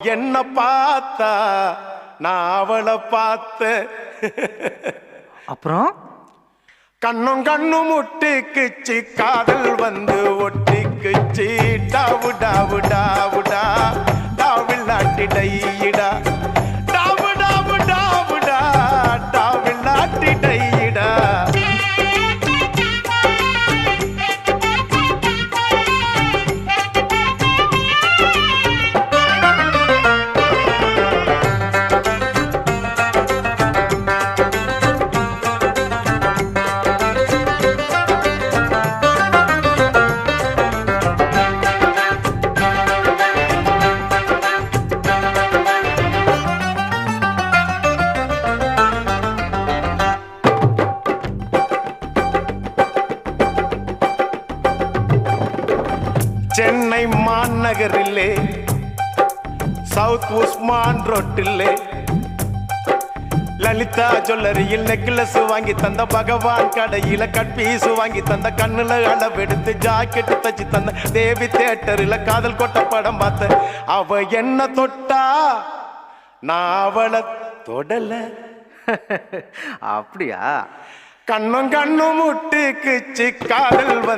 என்ன பார்த்தா நான் அவளை பார்த்த அப்புறம் கண்ணும் கண்ணும் முட்டிக்குச்சு காதல் வந்து ஒட்டிக்குச்சு டாவு டாவு டாவுடா டாவில்லாட்டி டையிடா டாவு டாவு டாவுடா டாவில்லாட்டி டையிடா சென்னை மாநகரிலே சவுத் உஸ்மான் ரோட்டிலே லலிதா ஜுவல்லரியில் நெக்லஸ் வாங்கி தந்த பகவான் கடையில கட்பீசு வாங்கி தந்த கண்ணுல அளவெடுத்து ஜாக்கெட்டு தச்சு தந்த தேவி தியேட்டரில் காதல் கொட்ட படம் பார்த்த அவ என்ன தொட்டா நான் அவளை தொடல அப்படியா? கண்ணும் கண்ணும் முட்டுக்குச்சு காதல் வந்து